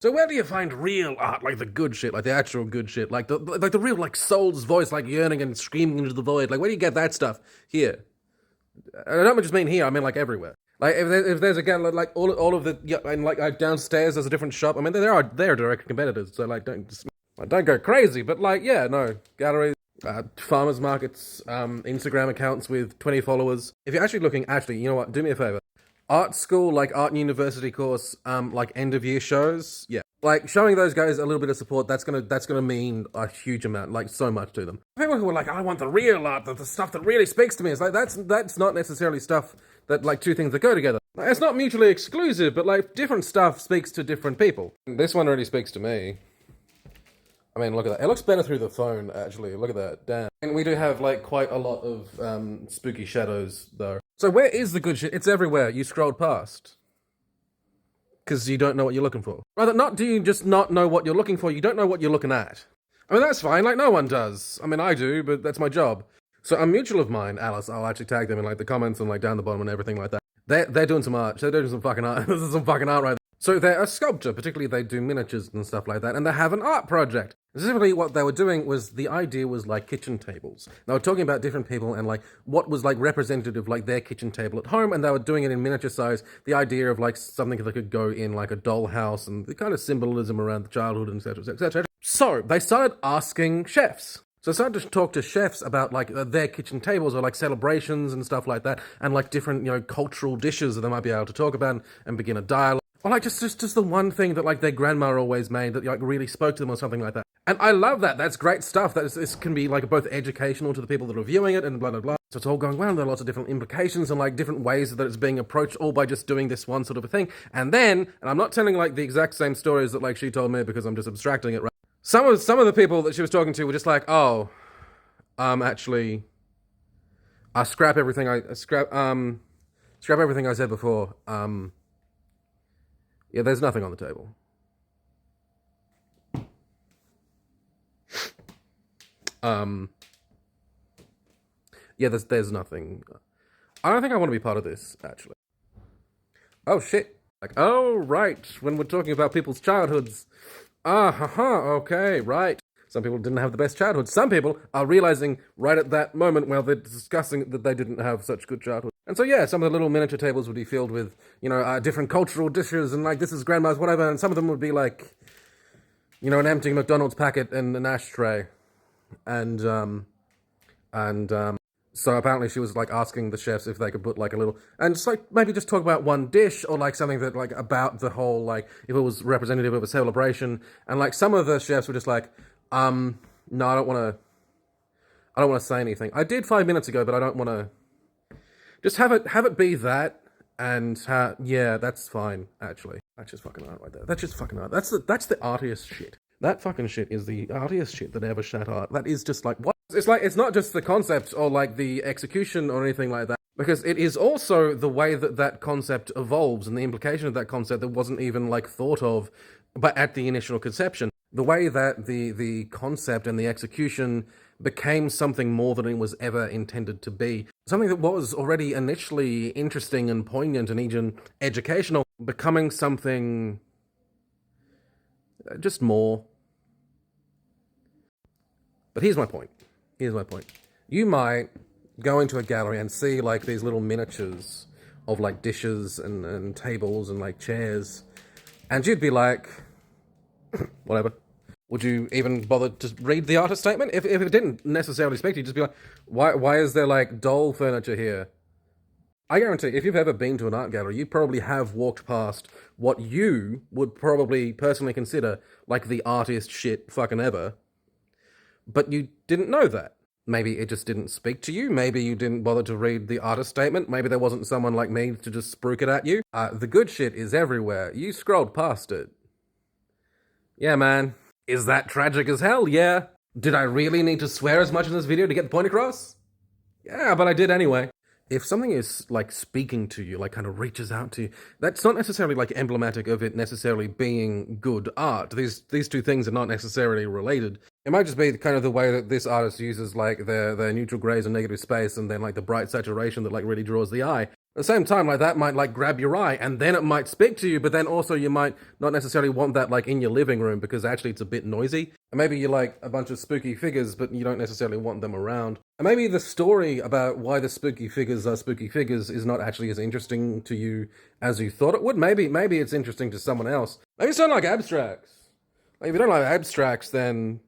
So where do you find real art, like the good shit, like the actual good shit, like the real like soul's voice, like yearning and screaming into the void? Like where do you get that stuff? Here. And I don't just mean here. I mean like everywhere. Like if there's a gallery, like all of the yeah, and like downstairs there's a different shop. I mean they're direct competitors. So like don't go crazy. But like yeah no galleries. Farmers markets, Instagram accounts with 20 followers. If you're actually looking, you know what? Do me a favor. Art school, like art and university course, like end of year shows. Yeah, like showing those guys a little bit of support. That's gonna mean a huge amount, like so much to them. People who are like, I want the real art, the stuff that really speaks to me. It's like that's not necessarily stuff that like two things that go together. It's not mutually exclusive, but like different stuff speaks to different people. This one really speaks to me. I mean, look at that. It looks better through the phone, actually. Look at that. Damn. And we do have, like, quite a lot of spooky shadows, though. So where is the good shit? It's everywhere. You scrolled past. Because you don't know what you're looking for. Rather, not do you just not know what you're looking for, you don't know what you're looking at. I mean, that's fine. Like, no one does. I mean, I do, but that's my job. So a mutual of mine, Alice, I'll actually tag them in, like, the comments and, like, down the bottom and everything like that. They're doing some art. They're doing some fucking art. This is some fucking art right there. So they're a sculptor, particularly they do miniatures and stuff like that, and they have an art project. Specifically, what they were doing was, the idea was like kitchen tables. They were talking about different people and like what was like representative of like their kitchen table at home, and they were doing it in miniature size. The idea of like something that could go in like a dollhouse and the kind of symbolism around the childhood and etc. etc. So they started asking chefs. So I started to talk to chefs about like their kitchen tables or like celebrations and stuff like that, and like different cultural dishes that they might be able to talk about and begin a dialogue. Or like just the one thing that like their grandma always made that like really spoke to them or something like that. And I love that. That's great stuff. This can be like both educational to the people that are viewing it and blah blah blah. So it's all going well. There are lots of different implications and like different ways that it's being approached, all by just doing this one sort of a thing. And I'm not telling like the exact same stories that like she told me because I'm just abstracting it. Right? Some of the people that she was talking to were just like, oh, actually, I scrap everything I said before. Yeah, there's nothing on the table. Yeah, there's nothing. I don't think I want to be part of this, actually. Oh, shit. Like, oh, right. When we're talking about people's childhoods. Okay, right. Some people didn't have the best childhood. Some people are realizing right at that moment while they're discussing that they didn't have such good childhood. And so, yeah, some of the little miniature tables would be filled with, different cultural dishes and, like, this is grandma's whatever. And some of them would be, like, an empty McDonald's packet and an ashtray. And so apparently she was, like, asking the chefs if they could put, like, a little... And just, like, maybe just talk about one dish or, like, something that, like, about the whole, like, if it was representative of a celebration. And, like, some of the chefs were just like, no, I don't want to say anything. I did 5 minutes ago, but I don't want to... Just have it be that, and yeah, that's fine, actually. That's just fucking art right there. That's just fucking art. That's the artiest shit. That fucking shit is the artiest shit that ever shat art. That is just like, what? It's like, it's not just the concept or like the execution or anything like that, because it is also the way that concept evolves and the implication of that concept that wasn't even like thought of, but at the initial conception. The way that the concept and the execution became something more than it was ever intended to be. Something that was already initially interesting and poignant and even educational, becoming something just more. But here's my point. You might go into a gallery and see like these little miniatures of like dishes and tables and like chairs, and you'd be like, whatever. Would you even bother to read the artist statement? If it didn't necessarily speak to you, just be like, why is there like doll furniture here? I guarantee, if you've ever been to an art gallery, you probably have walked past what you would probably personally consider like the artiest shit fucking ever, but you didn't know that. Maybe it just didn't speak to you. Maybe you didn't bother to read the artist statement. Maybe there wasn't someone like me to just spruik it at you. The good shit is everywhere. You scrolled past it. Yeah, man. Is that tragic as hell? Yeah. Did I really need to swear as much in this video to get the point across? Yeah, but I did anyway. If something is, like, speaking to you, like, kind of reaches out to you, that's not necessarily, like, emblematic of it necessarily being good art. These two things are not necessarily related. It might just be kind of the way that this artist uses, like, their neutral grays and negative space and then, like, the bright saturation that, like, really draws the eye. At the same time, like that might like grab your eye, and then it might speak to you. But then also you might not necessarily want that like in your living room because actually it's a bit noisy. And maybe you like a bunch of spooky figures, but you don't necessarily want them around. And maybe the story about why the spooky figures are spooky figures is not actually as interesting to you as you thought it would. Maybe it's interesting to someone else. Maybe you don't like abstracts. Like if you don't like abstracts, then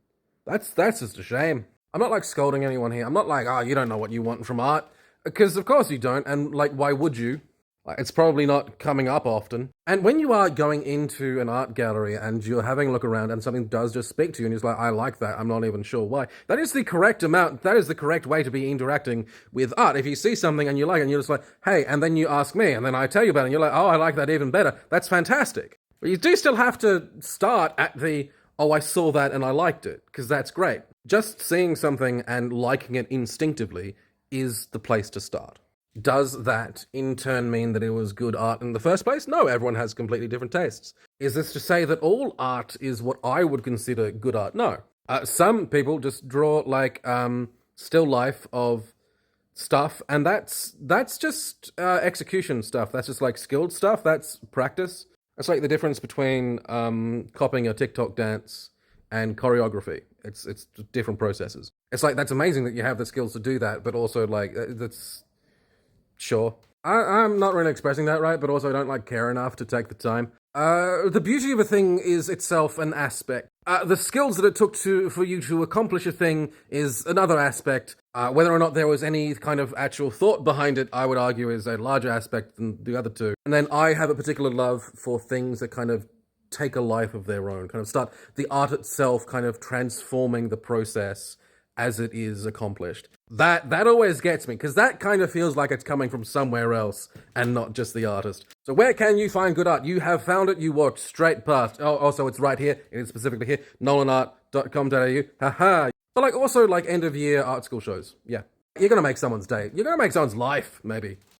that's just a shame. I'm not like scolding anyone here. I'm not like, oh, you don't know what you want from art. Because of course you don't, and like, why would you? Like, it's probably not coming up often. And when you are going into an art gallery and you're having a look around and something does just speak to you and you're like, I like that, I'm not even sure why. That is the correct amount, that is the correct way to be interacting with art. If you see something and you like it and you're just like, hey, and then you ask me and then I tell you about it and you're like, oh, I like that even better. That's fantastic. But you do still have to start at the, oh, I saw that and I liked it, because that's great. Just seeing something and liking it instinctively is the place to start. Does that in turn mean that it was good art in the first place? No, everyone has completely different tastes. Is this to say that all art is what I would consider good art? No. Some people just draw like still life of stuff, and that's just execution stuff. That's just like skilled stuff. That's practice. It's like the difference between copying a TikTok dance and choreography. It's different processes. It's like, that's amazing that you have the skills to do that, but also like that's sure. I'm not really expressing that right, but also I don't like care enough to take the time. The beauty of a thing is itself an aspect. The skills that it took for you to accomplish a thing is another aspect. Whether or not there was any kind of actual thought behind it, I would argue is a larger aspect than the other two. And then I have a particular love for things that kind of take a life of their own, kind of start the art itself kind of transforming the process as it is accomplished. That always gets me, because that kind of feels like it's coming from somewhere else and not just the artist. So where can you find good art? You have found it, you walked straight past. Oh, also it's right here, it is specifically here, nolanart.com.au. Haha. But like also like end of year art school shows. Yeah. You're gonna make someone's day. You're gonna make someone's life, maybe.